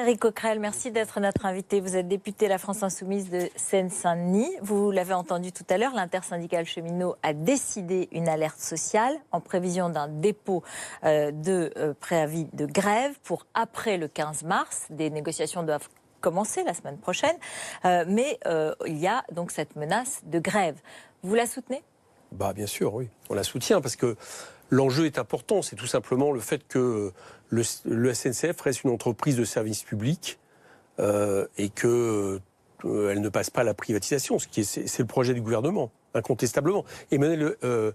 Éric Coquerel, merci d'être notre invité. Vous êtes député La France Insoumise de Seine-Saint-Denis. Vous l'avez entendu tout à l'heure, l'intersyndicale cheminot a décidé une alerte sociale en prévision d'un dépôt de préavis de grève pour après le 15 mars. Des négociations doivent commencer la semaine prochaine, mais il y a donc cette menace de grève. Vous la soutenez ? Bien sûr, oui. On la soutient parce que l'enjeu est important. C'est tout simplement le fait que le SNCF reste une entreprise de service public et qu'elle ne passe pas à la privatisation. C'est le projet du gouvernement, incontestablement. Édouard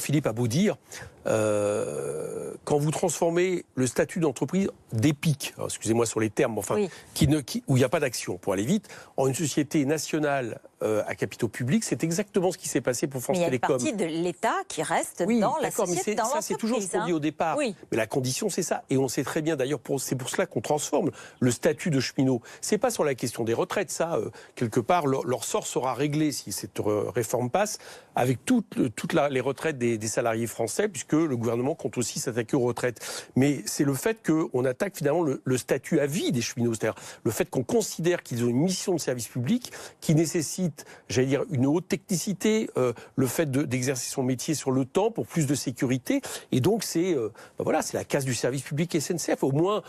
Philippe a beau dire, quand vous transformez le statut d'entreprise d'EPIC, excusez-moi sur les termes, enfin, oui, où il n'y a pas d'action, pour aller vite, en une société nationale à capitaux publics, c'est exactement ce qui s'est passé pour France Télécom. Mais il y a une partie de l'État qui reste dans la société, dans l'entreprise. Ça, c'est toujours ce qu'on dit au départ. Oui. Mais la condition, c'est ça. Et on sait très bien, d'ailleurs, c'est pour cela qu'on transforme le statut de cheminot. C'est pas sur la question des retraites, ça, quelque part, leur sort sera réglé si cette réforme passe, avec toutes les retraites des salariés français, puisque le gouvernement compte aussi s'attaquer aux retraites. Mais c'est le fait qu'on attaque finalement le statut à vie des cheminots, c'est-à-dire le fait qu'on considère qu'ils ont une mission de service public qui nécessite, j'allais dire, une haute technicité, le fait d'exercer son métier sur le temps pour plus de sécurité. Et donc c'est la casse du service public SNCF. Au moins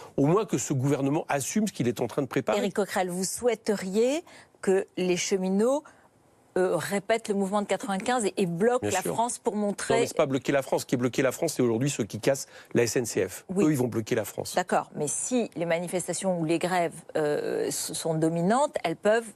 que ce gouvernement assume ce qu'il est en train de préparer. Éric Coquerel, vous souhaiteriez que les cheminots répètent le mouvement de 95 et bloquent la France pour montrer... Non, mais c'est pas bloquer la France. Ce qui est bloqué la France, c'est aujourd'hui ceux qui cassent la SNCF. Oui. Eux, ils vont bloquer la France. D'accord, mais si les manifestations ou les grèves sont dominantes, elles peuvent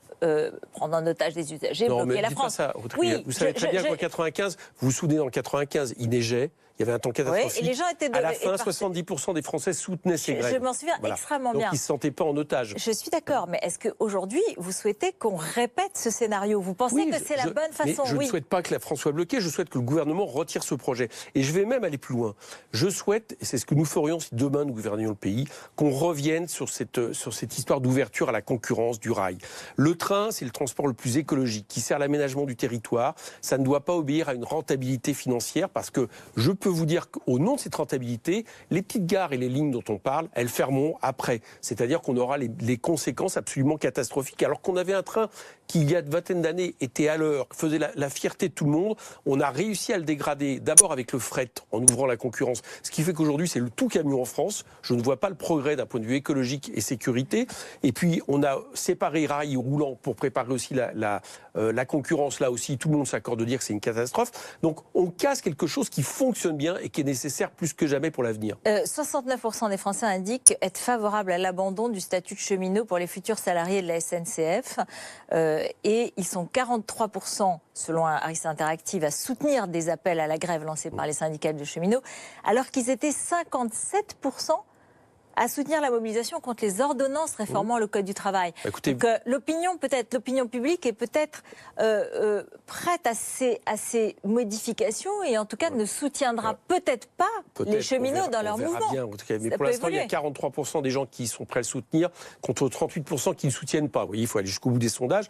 prendre en otage des usagers, bloquer la France. Pas ça. Vous savez très bien qu'en 95, vous vous souvenez, en 95, il neigeait. Il y avait un temps catastrophique. Oui, et les gens étaient à la fin, 70% des Français soutenaient ces grèves. Je m'en souviens extrêmement bien. Donc ils ne se sentaient pas en otage. Je suis d'accord, mais est-ce qu'aujourd'hui, vous souhaitez qu'on répète ce scénario? Vous pensez que c'est la bonne façon? Je ne souhaite pas que la France soit bloquée, je souhaite que le gouvernement retire ce projet. Et je vais même aller plus loin. Je souhaite, et c'est ce que nous ferions si demain nous gouvernions le pays, qu'on revienne sur cette histoire d'ouverture à la concurrence du rail. Le train, c'est le transport le plus écologique, qui sert à l'aménagement du territoire. Ça ne doit pas obéir à une rentabilité financière, parce que je peux vous dire qu'au nom de cette rentabilité, les petites gares et les lignes dont on parle, elles fermeront après. C'est-à-dire qu'on aura les conséquences absolument catastrophiques. Alors qu'on avait un train qui, il y a une vingtaine d'années, était à l'heure, faisait la fierté de tout le monde, on a réussi à le dégrader, d'abord avec le fret, en ouvrant la concurrence. Ce qui fait qu'aujourd'hui, c'est le tout camion en France. Je ne vois pas le progrès d'un point de vue écologique et sécurité. Et puis, on a séparé rail roulant pour préparer aussi la concurrence. Là aussi, tout le monde s'accorde de dire que c'est une catastrophe. Donc, on casse quelque chose qui fonctionne bien et qui est nécessaire plus que jamais pour l'avenir. 69% des Français indiquent être favorables à l'abandon du statut de cheminot pour les futurs salariés de la SNCF. Et ils sont 43%, selon Harris Interactive, à soutenir des appels à la grève lancés par les syndicats de cheminots, alors qu'ils étaient 57% à soutenir la mobilisation contre les ordonnances réformant le Code du travail. Écoutez, donc l'opinion publique est peut-être prête à ces modifications et en tout cas ne soutiendra peut-être pas les cheminots dans leur mouvement. Bien, en tout cas. Mais pour l'instant, il y a 43% des gens qui sont prêts à le soutenir contre 38% qui ne le soutiennent pas. Vous voyez, il faut aller jusqu'au bout des sondages.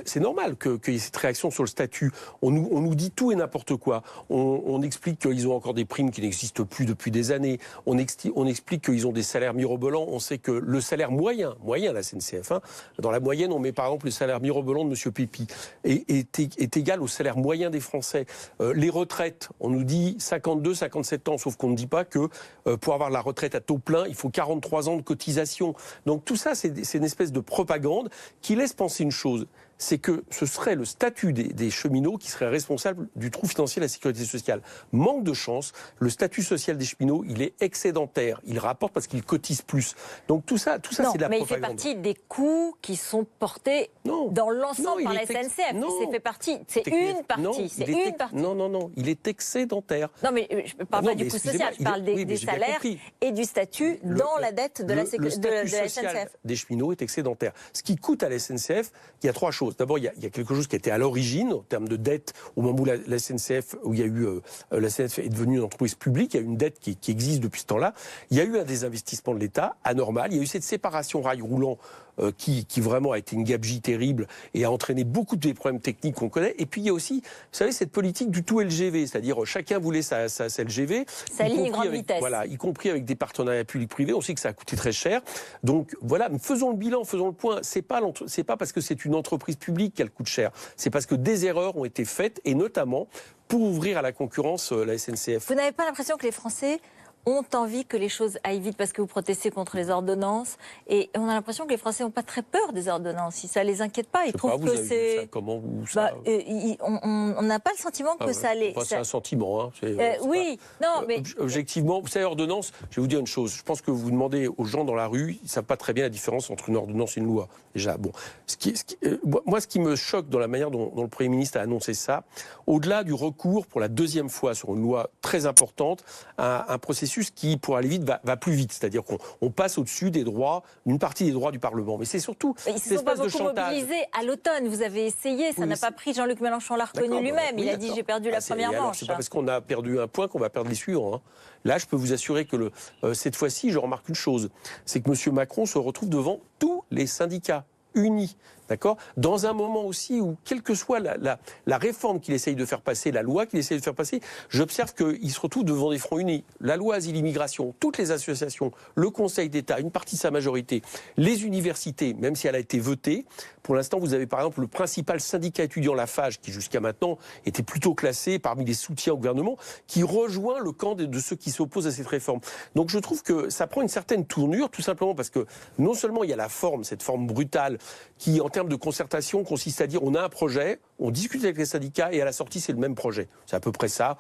C'est normal qu'il y ait cette réaction sur le statut. On nous dit tout et n'importe quoi. On explique qu'ils ont encore des primes qui n'existent plus depuis des années. On explique qu'ils ont des salaires mirobolants. On sait que le salaire moyen à la SNCF, dans la moyenne, on met par exemple le salaire mirobolant de M. Pépi, est égal au salaire moyen des Français. Les retraites, on nous dit 52, 57 ans, sauf qu'on ne dit pas que pour avoir la retraite à taux plein, il faut 43 ans de cotisation. Donc tout ça, c'est une espèce de propagande qui laisse penser une chose, c'est que ce serait le statut des cheminots qui serait responsable du trou financier de la sécurité sociale. Manque de chance, le statut social des cheminots, il est excédentaire. Il rapporte parce qu'il cotise plus. Donc tout ça c'est de la propagande. Mais il fait partie des coûts qui sont portés dans l'ensemble par la SNCF. C'est une partie. Non, il est excédentaire. Non, mais je ne parle pas du coût social, je parle des salaires et du statut dans la dette de la SNCF. Le statut social des cheminots est excédentaire. Ce qui coûte à la SNCF, il y a trois choses. D'abord, il y a quelque chose qui était à l'origine, en termes de dette, au moment où la SNCF, où il y a eu, la SNCF est devenue une entreprise publique, il y a une dette qui existe depuis ce temps-là. Il y a eu un désinvestissement de l'État, anormal. Il y a eu cette séparation rail roulant qui vraiment a été une gabegie terrible et a entraîné beaucoup de problèmes techniques qu'on connaît. Et puis il y a aussi, vous savez, cette politique du tout LGV, c'est-à-dire chacun voulait sa LGV. Sa ligne grande vitesse. Voilà, y compris avec des partenariats publics-privés. On sait que ça a coûté très cher. Donc voilà, faisons le bilan, faisons le point. C'est pas parce que c'est une entreprise publique qu'elle coûte cher. C'est parce que des erreurs ont été faites, et notamment pour ouvrir à la concurrence la SNCF. Vous n'avez pas l'impression que les Français ont envie que les choses aillent vite parce que vous protestez contre les ordonnances, et on a l'impression que les Français n'ont pas très peur des ordonnances, si ça les inquiète pas, ils trouvent que c'est... Comment vous ça... on n'a pas le sentiment que ça les... C'est un sentiment. Hein. Oui, non, mais... Objectivement, vous savez, ordonnance, je vais vous dire une chose, je pense que vous demandez aux gens dans la rue, ils ne savent pas très bien la différence entre une ordonnance et une loi. Déjà, bon. Moi, ce qui me choque dans la manière dont le Premier ministre a annoncé ça, au-delà du recours pour la deuxième fois sur une loi très importante, un processus qui, pour aller vite, va plus vite. C'est-à-dire qu'on passe au-dessus des droits, d'une partie des droits du Parlement. Mais c'est surtout ils se sont pas beaucoup mobilisés à l'automne. Vous avez essayé, ça n'a pas pris. Jean-Luc Mélenchon l'a reconnu lui-même. Il a dit j'ai perdu la première manche. C'est pas parce qu'on a perdu un point qu'on va perdre les suivants. Hein. Là, je peux vous assurer que cette fois-ci, je remarque une chose, c'est que M. Macron se retrouve devant tous les syndicats unis. D'accord ? Dans un moment aussi où, quelle que soit la réforme qu'il essaye de faire passer, la loi qu'il essaye de faire passer, j'observe qu'il se retrouve devant des fronts unis. La loi Asile-Immigration, toutes les associations, le Conseil d'État, une partie de sa majorité, les universités, même si elle a été votée. Pour l'instant, vous avez par exemple le principal syndicat étudiant, la FAGE, qui jusqu'à maintenant était plutôt classé parmi les soutiens au gouvernement, qui rejoint le camp de ceux qui s'opposent à cette réforme. Donc je trouve que ça prend une certaine tournure, tout simplement parce que non seulement il y a la forme, cette forme brutale, qui en termes de concertation consiste à dire on a un projet, on discute avec les syndicats et à la sortie c'est le même projet. C'est à peu près ça,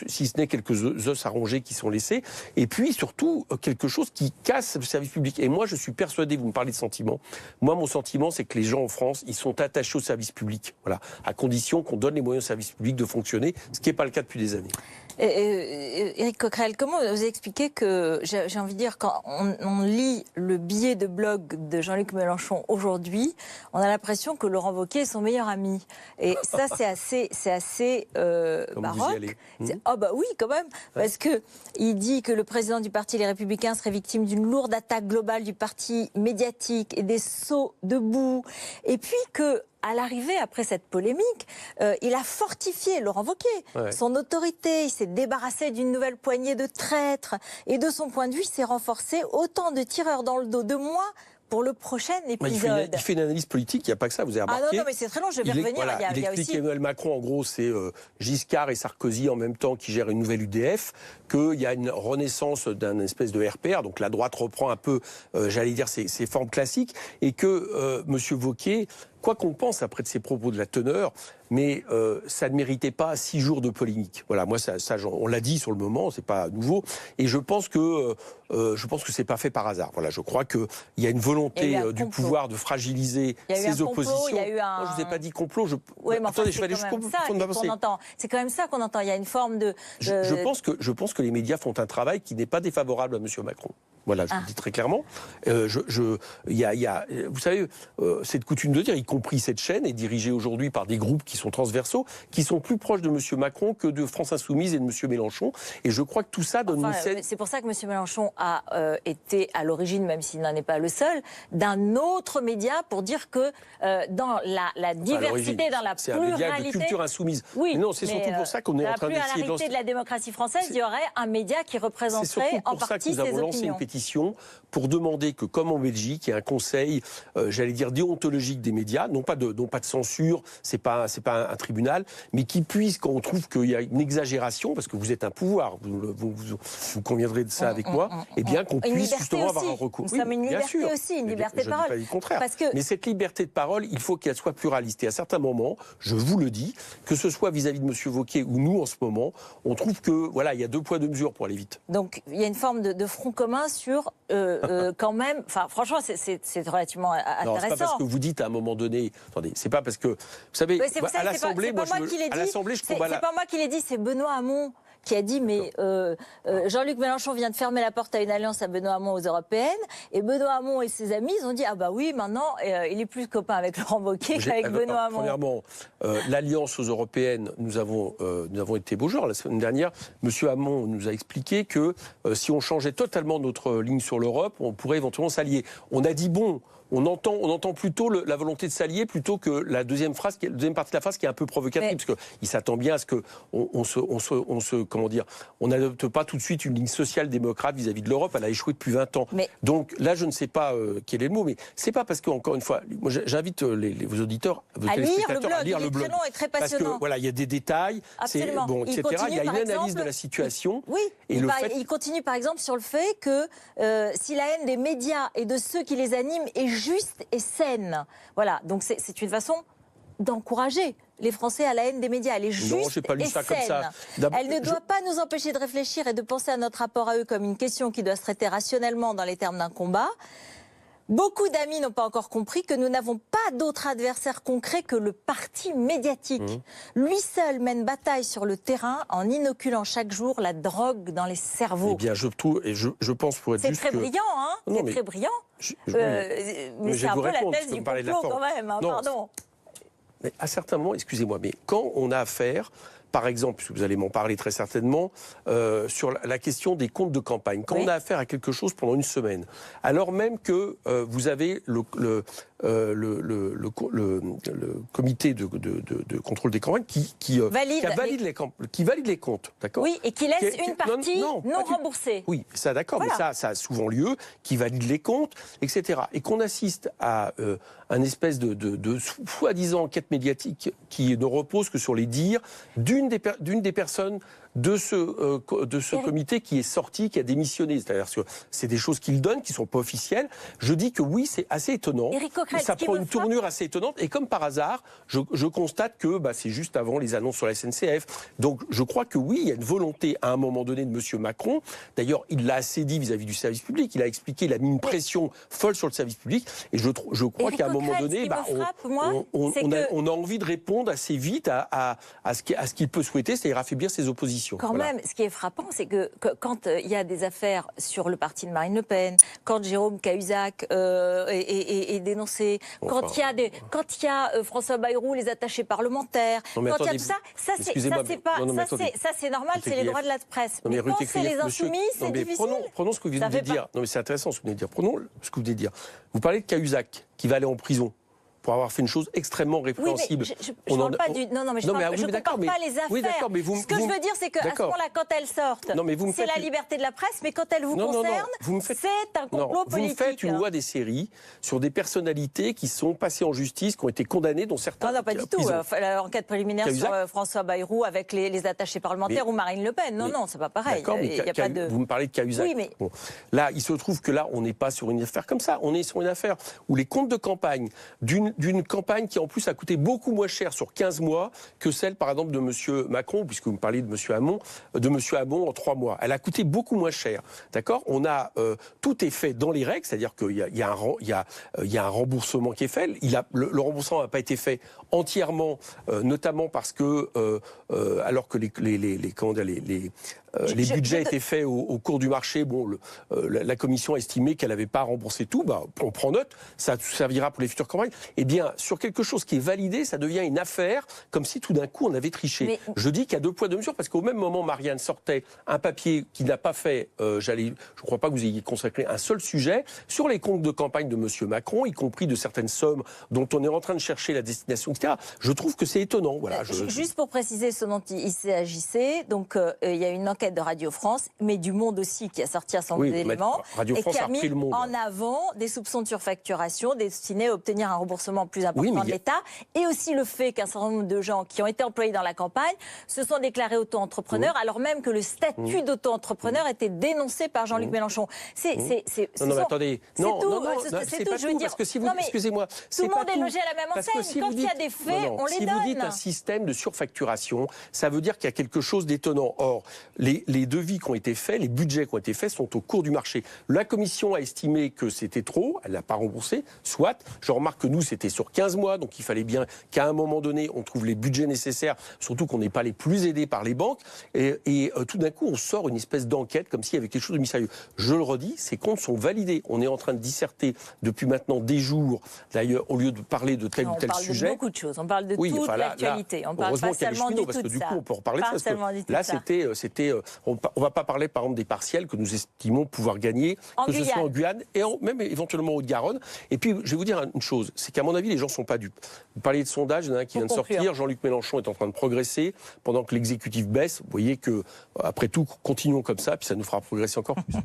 si ce n'est quelques os à ronger qui sont laissés. Et puis surtout quelque chose qui casse le service public. Et moi je suis persuadé, vous me parlez de sentiment, moi mon sentiment c'est que les gens en France, ils sont attachés au service public. Voilà, à condition qu'on donne les moyens au service public de fonctionner, ce qui n'est pas le cas depuis des années. Éric Coquerel, comment vous expliquez que, j'ai envie de dire, quand on lit le billet de blog de Jean-Luc Mélenchon aujourd'hui, on a l'impression que Laurent Wauquiez est son meilleur ami. Et ça, c'est assez baroque. Ah bah oui, quand même, parce que il dit que le président du parti Les Républicains serait victime d'une lourde attaque globale du parti médiatique et des sauts de boue. Et puis que, à l'arrivée, après cette polémique, il a fortifié Laurent Wauquiez, son autorité, il s'est débarrassé d'une nouvelle poignée de traîtres, et de son point de vue, il s'est renforcé autant de tireurs dans le dos de moi pour le prochain épisode. Il fait une analyse politique, il n'y a pas que ça, vous avez remarqué. Ah non, mais c'est très long, je vais revenir. Voilà, il explique qu'Emmanuel Macron, en gros, c'est Giscard et Sarkozy en même temps qui gèrent une nouvelle UDF, qu'il y a une renaissance d'un espèce de RPR, donc la droite reprend un peu, j'allais dire, ses formes classiques, et que M. Wauquiez, quoi qu'on pense après de ses propos de la teneur, mais ça ne méritait pas 6 jours de polémique. Voilà, moi, ça on l'a dit sur le moment, c'est pas nouveau, et je pense que c'est pas fait par hasard. Voilà, je crois qu'il y a une volonté du pouvoir de fragiliser ses oppositions. Moi, je vous ai pas dit complot. Oui, mais attendez, je vais aller jusqu'au bout. C'est quand même ça qu'on entend. Il y a une forme de. Je pense que les médias font un travail qui n'est pas défavorable à M. Macron. Voilà, je le dis très clairement. Vous savez, c'est de coutume de dire, y compris cette chaîne est dirigée aujourd'hui par des groupes qui sont transversaux, qui sont plus proches de M. Macron que de France Insoumise et de M. Mélenchon. Et je crois que tout ça donne une scène... C'est pour ça que M. Mélenchon a été à l'origine, même s'il n'en est pas le seul, d'un autre média pour dire que dans la diversité, dans la pluralité... C'est un média de culture insoumise. Oui, mais non, c'est surtout pour ça qu'on est en train d'essayer... Dans la pluralité de la démocratie française, il y aurait un média qui représenterait en partie ses opinions. C'est surtout pour ça que nous avons lancé une pétition pour demander que, comme en Belgique, il y ait un conseil, j'allais dire, déontologique des médias, non pas de censure, c'est pas un tribunal, mais qui puisse, quand on trouve qu'il y a une exagération, parce que vous êtes un pouvoir, vous conviendrez de ça avec moi, eh bien qu'on puisse justement avoir un recours. Nous sommes une liberté aussi, une liberté de parole. Je ne dis pas le contraire. Mais cette liberté de parole, il faut qu'elle soit pluraliste. Et à certains moments, je vous le dis, que ce soit vis-à-vis de M. Wauquiez ou nous en ce moment, on trouve que voilà, il y a 2 poids 2 mesures pour aller vite. Donc il y a une forme de front commun sur quand même. Enfin, franchement, c'est relativement intéressant. Non, c'est pas parce que vous dites à un moment donné. Attendez, c'est pas parce que vous savez, à l'Assemblée, moi, c'est pas moi qui l'ai dit, c'est Benoît Hamon qui a dit, mais Jean-Luc Mélenchon vient de fermer la porte à une alliance à Benoît Hamon aux européennes, et Benoît Hamon et ses amis, ils ont dit, ah bah oui, maintenant, il est plus copain avec Laurent Wauquiez qu'avec Benoît Hamon. Premièrement, l'alliance aux européennes, nous avons été beaux jours. La semaine dernière, M. Hamon nous a expliqué que si on changeait totalement notre ligne sur l'Europe, on pourrait éventuellement s'allier. On a dit, bon, on entend plutôt la volonté de s'allier plutôt que la deuxième partie de la phrase qui est un peu provocatrice, parce qu'il s'attend bien à ce que on n'adopte pas tout de suite une ligne social-démocrate vis-à-vis de l'Europe. Elle a échoué depuis 20 ans. Donc là, je ne sais pas quel est le mot, mais c'est pas parce que, encore une fois, moi, j'invite vos auditeurs, vos téléspectateurs à lire le blog. Très long et très passionnant. Parce que voilà, il y a des détails, Absolument. etc. Il y a une analyse de la situation. Oui. Il continue par exemple sur le fait que si la haine des médias et de ceux qui les animent est juste et saine, voilà. Donc c'est une façon d'encourager les Français à la haine des médias. Elle est juste non, j'ai pas lu et ça saine. Comme ça. Elle ne doit pas nous empêcher de réfléchir et de penser à notre rapport à eux comme une question qui doit se traiter rationnellement dans les termes d'un combat. Beaucoup d'amis n'ont pas encore compris que nous n'avons pas d'autre adversaire concret que le parti médiatique. Lui seul mène bataille sur le terrain en inoculant chaque jour la drogue dans les cerveaux. Eh bien, je pense pour être juste C'est très brillant, hein. Non, c'est très brillant. Mais c'est un peu la thèse du complot quand même, hein, pardon. Mais à certains moments, excusez-moi, mais quand on a affaire, par exemple, puisque vous allez m'en parler très certainement, sur la question des comptes de campagne, quand on a affaire à quelque chose pendant une semaine, alors même que vous avez le comité de contrôle des campagnes qui valide les comptes, d'accord ? Oui, et qui laisse une partie non remboursée. Oui, ça d'accord, voilà. Mais ça a souvent lieu, qui valide les comptes, etc. Et qu'on assiste à un espèce de soi-disant enquête médiatique qui ne repose que sur les dires d'une des personnes de ce comité qui est sorti, qui a démissionné. C'est-à-dire que c'est des choses qu'il donne, qui ne sont pas officielles. Je dis que oui, c'est assez étonnant. Ça prend une tournure assez étonnante. Et comme par hasard, je constate que c'est juste avant les annonces sur la SNCF. Donc je crois que oui, il y a une volonté à un moment donné de M. Macron. D'ailleurs, il l'a assez dit vis-à-vis du service public. Il a expliqué, il a mis une pression folle sur le service public. Et je crois qu'à un moment donné, on a envie de répondre assez vite à ce qu'il peut souhaiter, c'est-à-dire affaiblir ses oppositions. Quand même, ce qui est frappant, c'est que quand il y a des affaires sur le parti de Marine Le Pen, quand Jérôme Cahuzac est dénoncé, quand il y a François Bayrou, les attachés parlementaires, quand il y a tout ça, c'est normal, c'est les droits de la presse. Mais quand c'est les insoumis, c'est difficile. Prenons ce que vous venez de dire. Non, mais c'est intéressant ce que vous venez de dire. Prenons ce que vous venez de dire. Vous parlez de Cahuzac, qui va aller en prison pour avoir fait une chose extrêmement répréhensible. Oui, je ne parle pas du... Non, mais je ne compare pas les affaires. Oui, ce que je veux dire, c'est qu'à ce moment-là, quand elles sortent, c'est la liberté de la presse, mais quand elles vous concernent, c'est un complot politique. Vous me faites une loi des séries sur des personnalités qui sont passées en justice, qui ont été condamnées, dont certains... Non, pas du tout. L'enquête préliminaire sur François Bayrou avec les attachés parlementaires ou Marine Le Pen. Non, c'est pas pareil. Vous me parlez de Cahuzac. Oui, mais... Là, il se trouve que là, on n'est pas sur une affaire comme ça. On est sur une affaire où les comptes de campagne d'une campagne qui en plus a coûté beaucoup moins cher sur 15 mois que celle par exemple de M. Macron, puisque vous me parlez de M. Hamon en 3 mois. Elle a coûté beaucoup moins cher. D'accord ? Tout est fait dans les règles, c'est-à-dire qu'il y a un remboursement qui est fait. Le remboursement n'a pas été fait entièrement, notamment parce que alors que les budgets étaient faits au cours du marché. La commission a estimé qu'elle n'avait pas remboursé tout. On prend note, ça servira pour les futures campagnes. Eh bien, sur quelque chose qui est validé, ça devient une affaire, comme si tout d'un coup on avait triché. Je dis qu'il y a 2 poids 2 mesures, parce qu'au même moment, Marianne sortait un papier qui n'a pas fait, je ne crois pas que vous ayez consacré un seul sujet, sur les comptes de campagne de M. Macron, y compris de certaines sommes dont on est en train de chercher la destination, etc. Je trouve que c'est étonnant. Voilà, Juste pour préciser ce dont il s'agissait, donc il y a une enquête de Radio France, mais du Monde aussi, qui a sorti un certain nombre d'éléments et qui a mis en avant des soupçons de surfacturation destinés à obtenir un remboursement plus important de l'État, et aussi le fait qu'un certain nombre de gens qui ont été employés dans la campagne se sont déclarés auto-entrepreneurs, alors même que le statut d'auto-entrepreneur était dénoncé par Jean-Luc Mélenchon. Non, mais attendez. C'est tout, je veux dire. Parce que si vous, excusez-moi, tout le monde est logé à la même enseigne. Quand il y a des faits, on les donne. Si vous dites un système de surfacturation, ça veut dire qu'il y a quelque chose d'étonnant. Or, les devis qui ont été faits, les budgets qui ont été faits sont au cours du marché. La commission a estimé que c'était trop, elle n'a pas remboursé, soit. Je remarque que nous, c'était sur 15 mois, donc il fallait bien qu'à un moment donné, on trouve les budgets nécessaires, surtout qu'on n'est pas les plus aidés par les banques. Et tout d'un coup, on sort une espèce d'enquête comme s'il y avait quelque chose de mystérieux. Je le redis, ces comptes sont validés. On est en train de disserter depuis maintenant des jours, d'ailleurs, au lieu de parler de tel ou tel sujet. On parle de beaucoup de choses, on parle de toute l'actualité. On parle pas seulement du tout de ça. Parce que du coup, on peut reparler de ça. Là, c'était on ne va pas parler par exemple des partiels que nous estimons pouvoir gagner, que ce soit en Guyane et même éventuellement au Haute-Garonne. Et puis je vais vous dire une chose, c'est qu'à mon avis les gens ne sont pas dupes. Vous parliez de sondage, il y en a un qui vient de sortir, Jean-Luc Mélenchon est en train de progresser pendant que l'exécutif baisse. Vous voyez que après tout, continuons comme ça, puis ça nous fera progresser encore plus.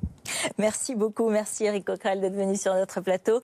Merci beaucoup, merci Éric Coquerel d'être venu sur notre plateau.